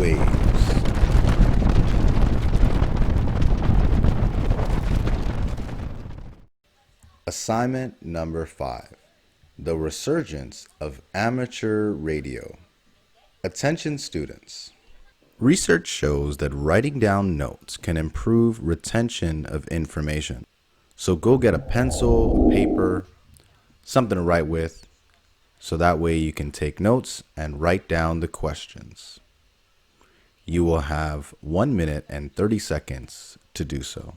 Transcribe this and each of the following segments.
Waves. Assignment number 5. The Resurgence of Amateur Radio. Attention students. Research shows that writing down notes can improve retention of information. So go get a pencil, a paper, something to write with, so that way you can take notes and write down the questions. You will have 1 minute and 30 seconds to do so.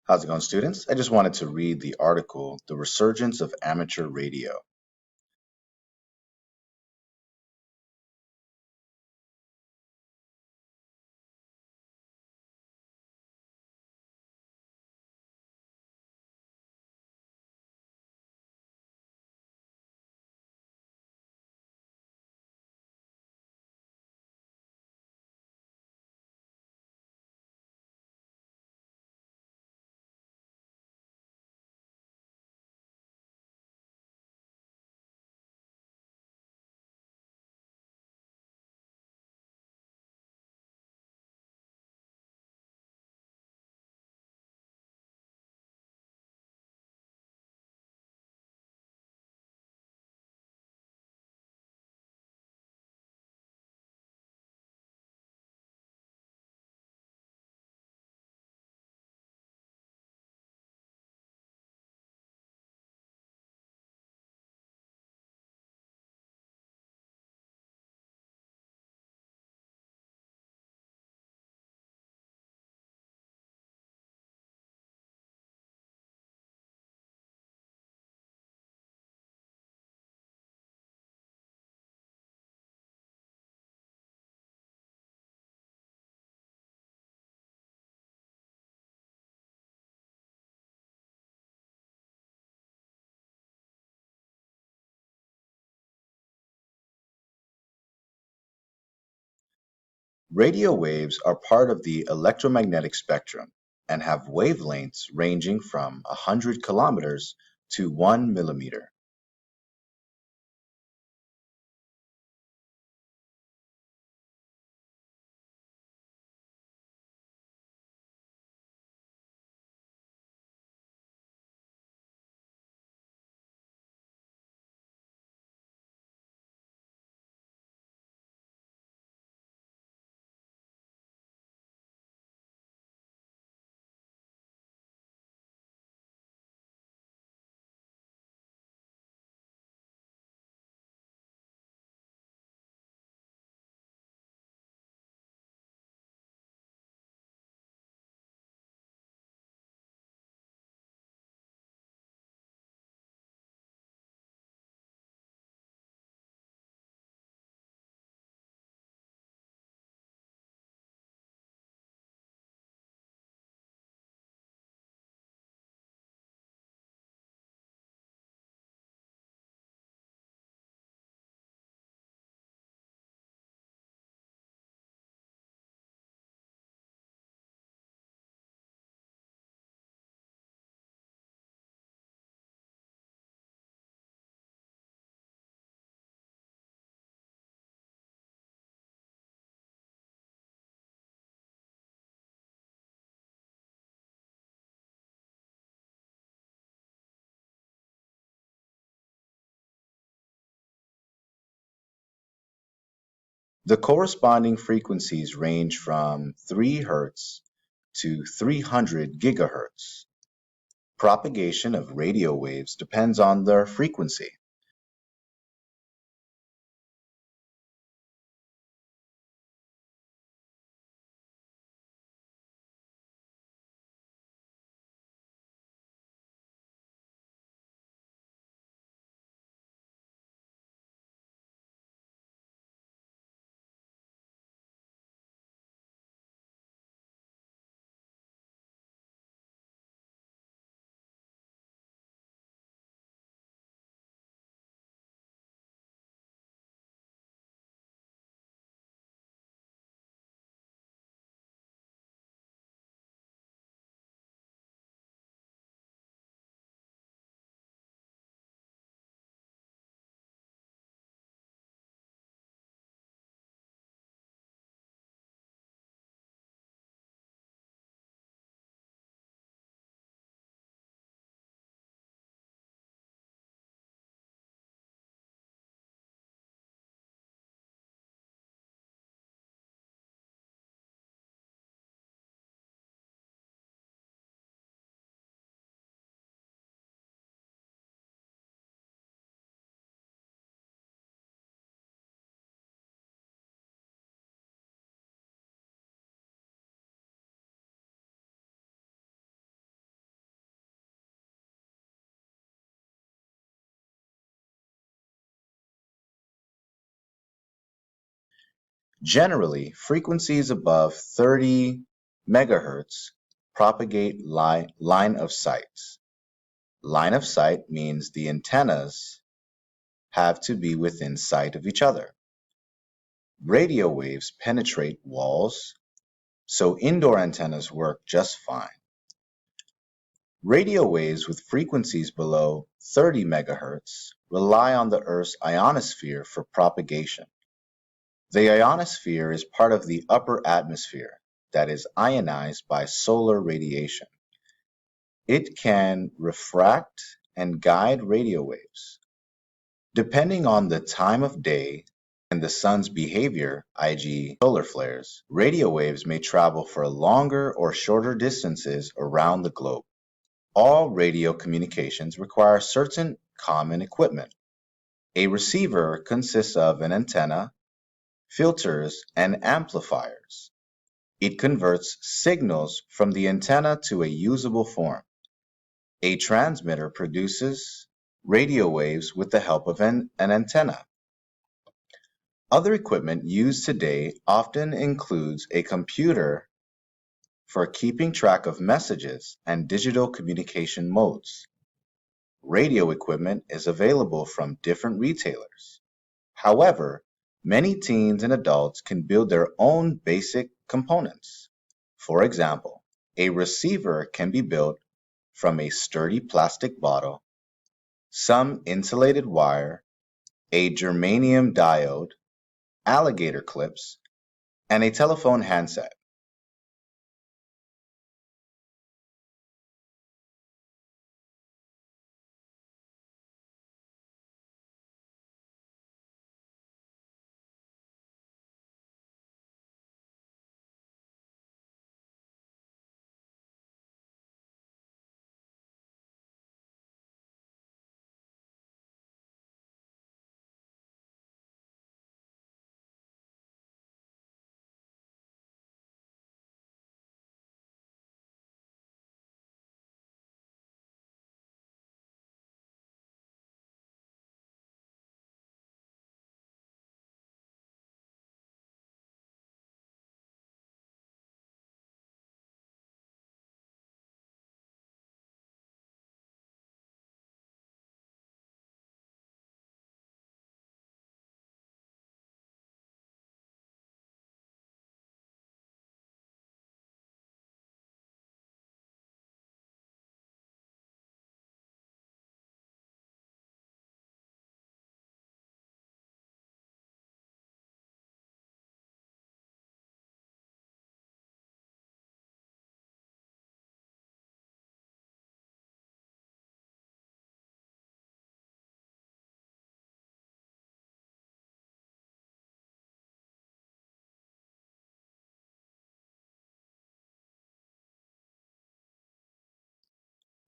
How's it going, students? I just wanted to read the article, The Resurgence of Amateur Radio. Radio waves are part of the electromagnetic spectrum and have wavelengths ranging from 100 kilometers to 1 millimeter. The corresponding frequencies range from 3 Hz to 300 gigahertz. Propagation of radio waves depends on their frequency. Generally, frequencies above 30 megahertz propagate line of sight. Line of sight means the antennas have to be within sight of each other. Radio waves penetrate walls, so indoor antennas work just fine. Radio waves with frequencies below 30 megahertz rely on the Earth's ionosphere for propagation. The ionosphere is part of the upper atmosphere that is ionized by solar radiation. It can refract and guide radio waves. Depending on the time of day and the sun's behavior, i.e., solar flares, radio waves may travel for longer or shorter distances around the globe. All radio communications require certain common equipment. A receiver consists of an antenna, filters, and amplifiers. It converts signals from the antenna to a usable form. A transmitter produces radio waves with the help of an antenna. Other equipment used today often includes a computer for keeping track of messages and digital communication modes. Radio equipment is available from different retailers. However, many teens and adults can build their own basic components. For example, a receiver can be built from a sturdy plastic bottle, some insulated wire, a germanium diode, alligator clips, and a telephone handset.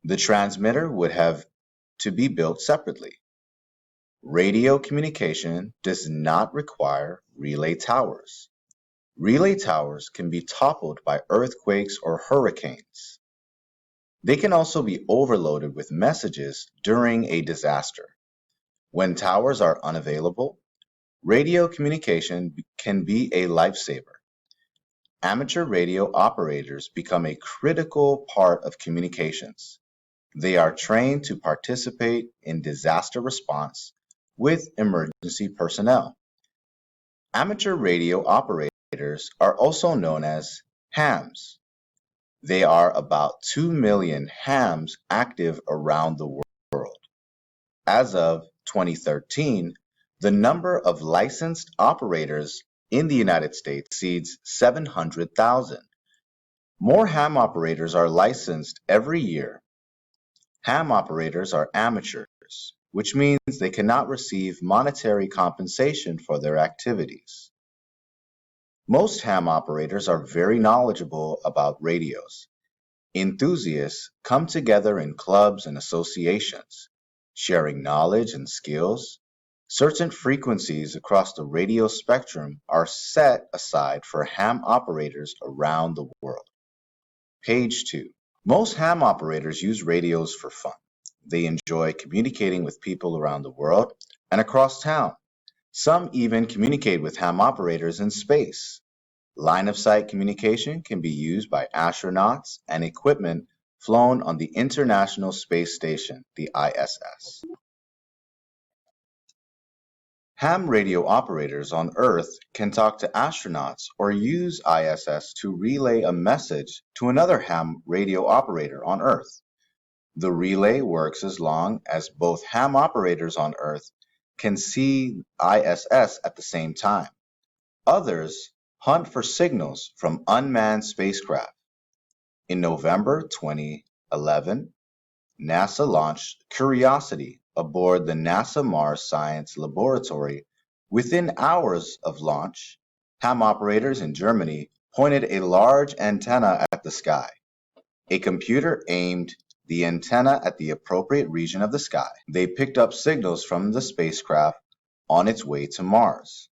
The transmitter would have to be built separately. Radio communication does not require relay towers. Relay towers can be toppled by earthquakes or hurricanes. They can also be overloaded with messages during a disaster. When towers are unavailable, radio communication can be a lifesaver. Amateur radio operators become a critical part of communications. They are trained to participate in disaster response with emergency personnel. Amateur radio operators are also known as hams. There are about 2 million hams active around the world. As of 2013, the number of licensed operators in the United States exceeds 700,000. More ham operators are licensed every year. Ham operators are amateurs, which means they cannot receive monetary compensation for their activities. Most ham operators are very knowledgeable about radios. Enthusiasts come together in clubs and associations, sharing knowledge and skills. Certain frequencies across the radio spectrum are set aside for ham operators around the world. Page 2. Most ham operators use radios for fun. They enjoy communicating with people around the world and across town. Some even communicate with ham operators in space. Line-of-sight communication can be used by astronauts and equipment flown on the International Space Station, the ISS. Ham radio operators on Earth can talk to astronauts or use ISS to relay a message to another ham radio operator on Earth. The relay works as long as both ham operators on Earth can see ISS at the same time. Others hunt for signals from unmanned spacecraft. In November 2011, NASA launched Curiosity aboard the NASA Mars Science Laboratory. Within hours of launch, ham operators in Germany pointed a large antenna at the sky. A computer aimed the antenna at the appropriate region of the sky. They picked up signals from the spacecraft on its way to Mars.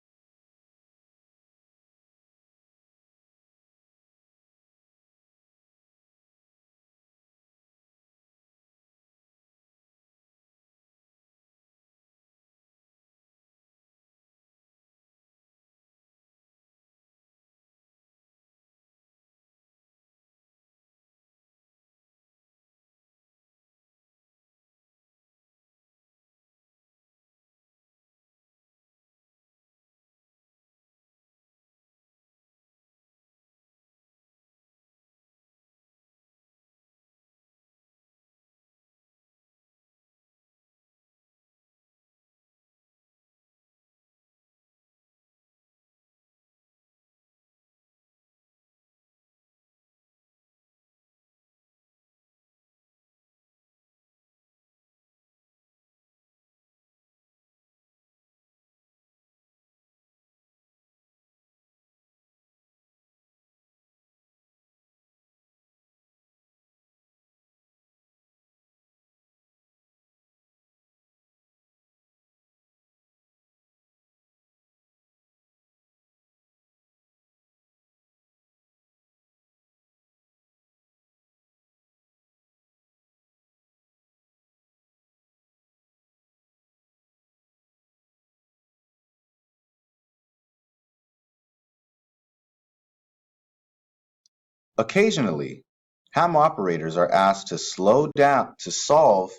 Occasionally, ham operators are asked to slow down to solve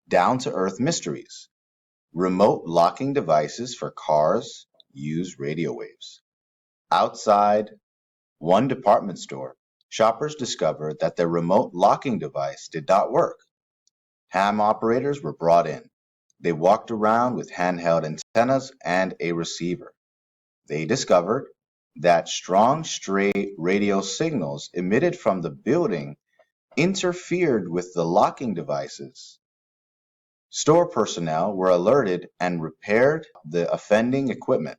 down-to-earth mysteries. Remote locking devices for cars use radio waves. Outside one department store, shoppers discovered that their remote locking device did not work. Ham operators were brought in. They walked around with handheld antennas and a receiver. They discovered that strong stray radio signals emitted from the building interfered with the locking devices. Store personnel were alerted and repaired the offending equipment.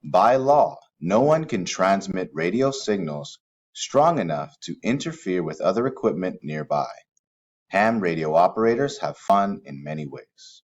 By law, no one can transmit radio signals strong enough to interfere with other equipment nearby. Ham radio operators have fun in many ways.